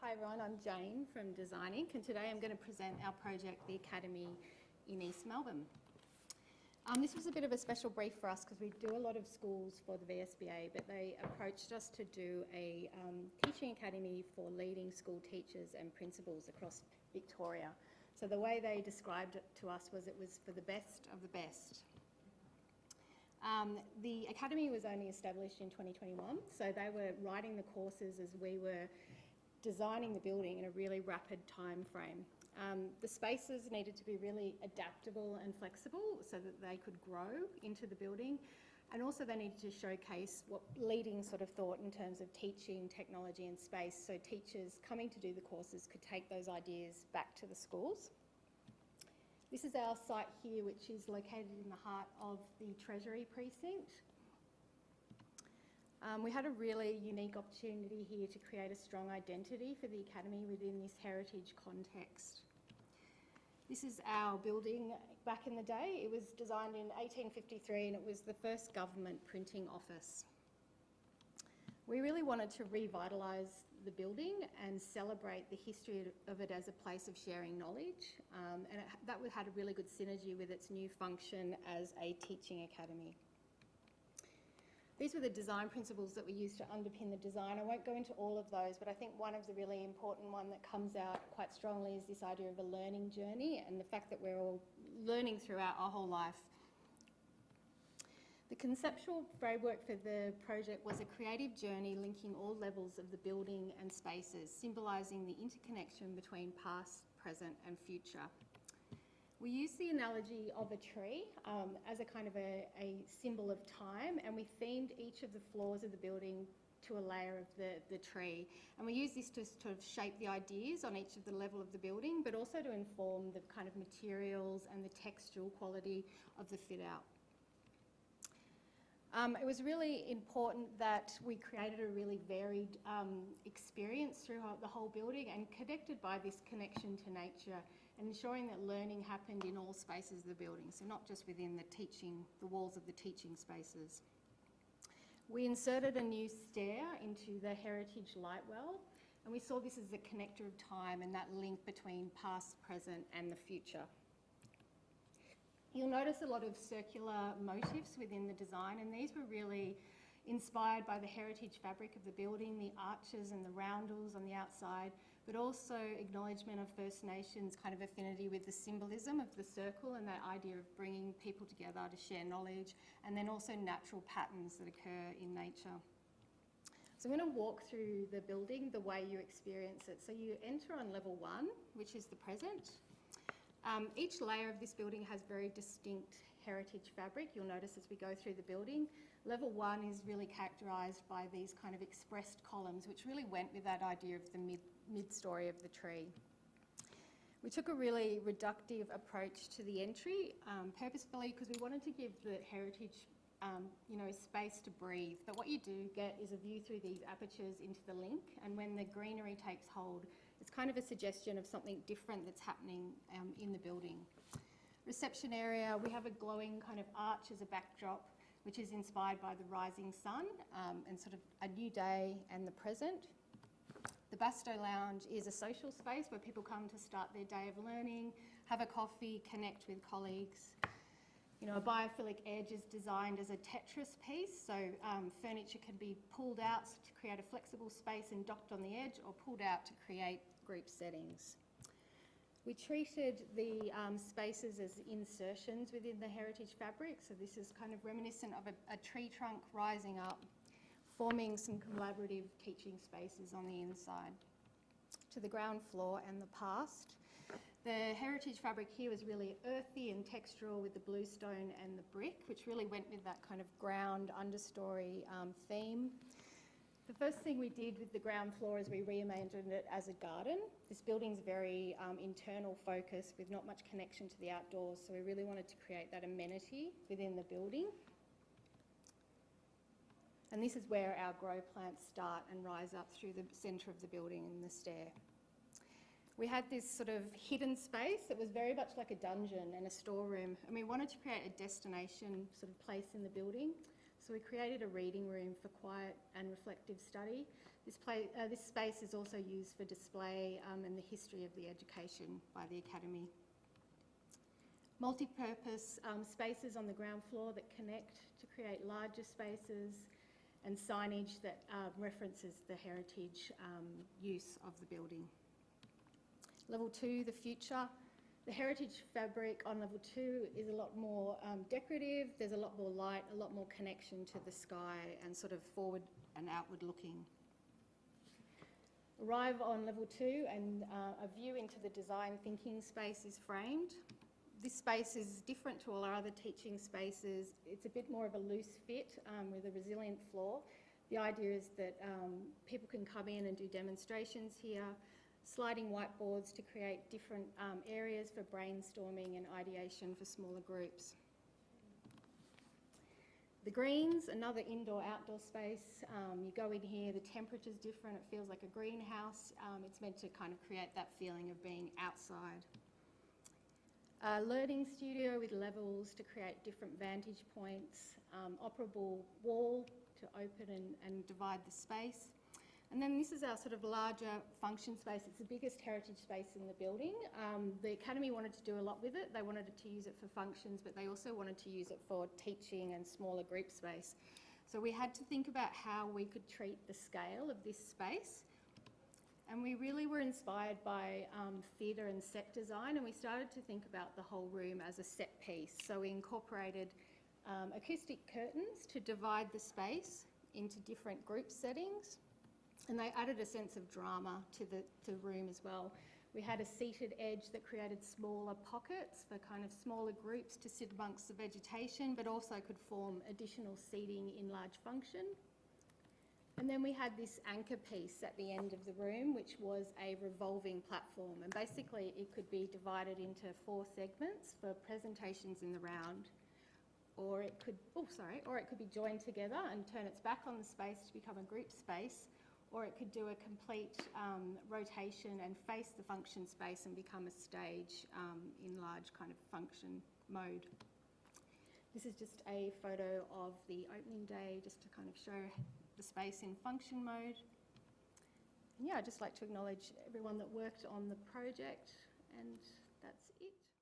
Hi everyone, I'm Jane from DesignInc, and today I'm going to present our project, The Academy in East Melbourne. This was a bit of a special brief for us because we do a lot of schools for the VSBA, but they approached us to do a teaching academy for leading school teachers and principals across Victoria. So the way they described it to us was it was for the best of the best. The academy was only established in 2021, so they were writing the courses as we were designing the building in a really rapid time frame. The spaces needed to be really adaptable and flexible so that they could grow into the building, and also they needed to showcase what leading sort of thought in terms of teaching, technology and space, so teachers coming to do the courses could take those ideas back to the schools. This is our site here, which is located in the heart of the Treasury precinct. We had a really unique opportunity here to create a strong identity for the Academy within this heritage context. This is our building back in the day. It was designed in 1853 and it was the first government printing office. We really wanted to revitalise the building and celebrate the history of it as a place of sharing knowledge, and that had a really good synergy with its new function as a teaching academy. These were the design principles that we used to underpin the design. I won't go into all of those, but I think one of the really important one that comes out quite strongly is this idea of a learning journey and the fact that we're all learning throughout our whole life. The conceptual framework for the project was a creative journey linking all levels of the building and spaces, symbolising the interconnection between past, present and future. We use the analogy of a tree as a kind of a symbol of time, and we themed each of the floors of the building to a layer of the tree. And we use this to sort of shape the ideas on each of the level of the building, but also to inform the kind of materials and the textual quality of the fit out. It was really important that we created a really varied experience throughout the whole building and connected by this connection to nature, and ensuring that learning happened in all spaces of the building, so not just within the walls of the teaching spaces. We inserted a new stair into the heritage lightwell, and we saw this as the connector of time and that link between past, present and the future. You'll notice a lot of circular motifs within the design, and these were really inspired by the heritage fabric of the building, the arches and the roundels on the outside, but also acknowledgement of First Nations kind of affinity with the symbolism of the circle and that idea of bringing people together to share knowledge, and then also natural patterns that occur in nature. So I'm going to walk through the building the way you experience it. So you enter on level 1, which is the present. Each layer of this building has very distinct heritage fabric. You'll notice as we go through the building. Level 1 is really characterised by these kind of expressed columns, which really went with that idea of the mid-story of the tree. We took a really reductive approach to the entry, purposefully, because we wanted to give the heritage space to breathe. But what you do get is a view through these apertures into the link, and when the greenery takes hold, it's kind of a suggestion of something different that's happening in the building. Reception area, we have a glowing kind of arch as a backdrop, which is inspired by the rising sun and sort of a new day and the present. The Basto Lounge is a social space where people come to start their day of learning, have a coffee, connect with colleagues. You know, a biophilic edge is designed as a Tetris piece, so furniture can be pulled out to create a flexible space and docked on the edge, or pulled out to create group settings. We treated the spaces as insertions within the heritage fabric, so this is kind of reminiscent of a tree trunk rising up, forming some collaborative teaching spaces on the inside. To the ground floor and the past. The heritage fabric here was really earthy and textural with the bluestone and the brick, which really went with that kind of ground understory theme. The first thing we did with the ground floor is we reimagined it as a garden. This building's very internal focused with not much connection to the outdoors, so we really wanted to create that amenity within the building. And this is where our grow plants start and rise up through the centre of the building and the stair. We had this sort of hidden space that was very much like a dungeon and a storeroom, and we wanted to create a destination sort of place in the building. So we created a reading room for quiet and reflective study. This space is also used for display and the history of the education by the Academy. Multi-purpose spaces on the ground floor that connect to create larger spaces, and signage that references the heritage use of the building. Level 2, the future. The heritage fabric on level 2 is a lot more decorative. There's a lot more light, a lot more connection to the sky, and sort of forward and outward looking. Arrive on level 2 and a view into the design thinking space is framed. This space is different to all our other teaching spaces. It's a bit more of a loose fit with a resilient floor. The idea is that people can come in and do demonstrations here, sliding whiteboards to create different areas for brainstorming and ideation for smaller groups. The greens, another indoor-outdoor space. You go in here, the temperature's different, it feels like a greenhouse. It's meant to kind of create that feeling of being outside. A learning studio with levels to create different vantage points, operable wall to open and divide the space. And then this is our sort of larger function space. It's the biggest heritage space in the building. The Academy wanted to do a lot with it. They wanted to use it for functions, but they also wanted to use it for teaching and smaller group space. So we had to think about how we could treat the scale of this space. And we really were inspired by theatre and set design, and we started to think about the whole room as a set piece. So we incorporated acoustic curtains to divide the space into different group settings, and they added a sense of drama to the room as well. We had a seated edge that created smaller pockets for kind of smaller groups to sit amongst the vegetation, but also could form additional seating in large function. And then we had this anchor piece at the end of the room, which was a revolving platform. And basically it could be divided into 4 segments for presentations in the round, or it could be joined together and turn its back on the space to become a group space, or it could do a complete rotation and face the function space and become a stage in large kind of function mode. This is just a photo of the opening day, just to kind of show the space in function mode. And yeah, I'd just like to acknowledge everyone that worked on the project, and that's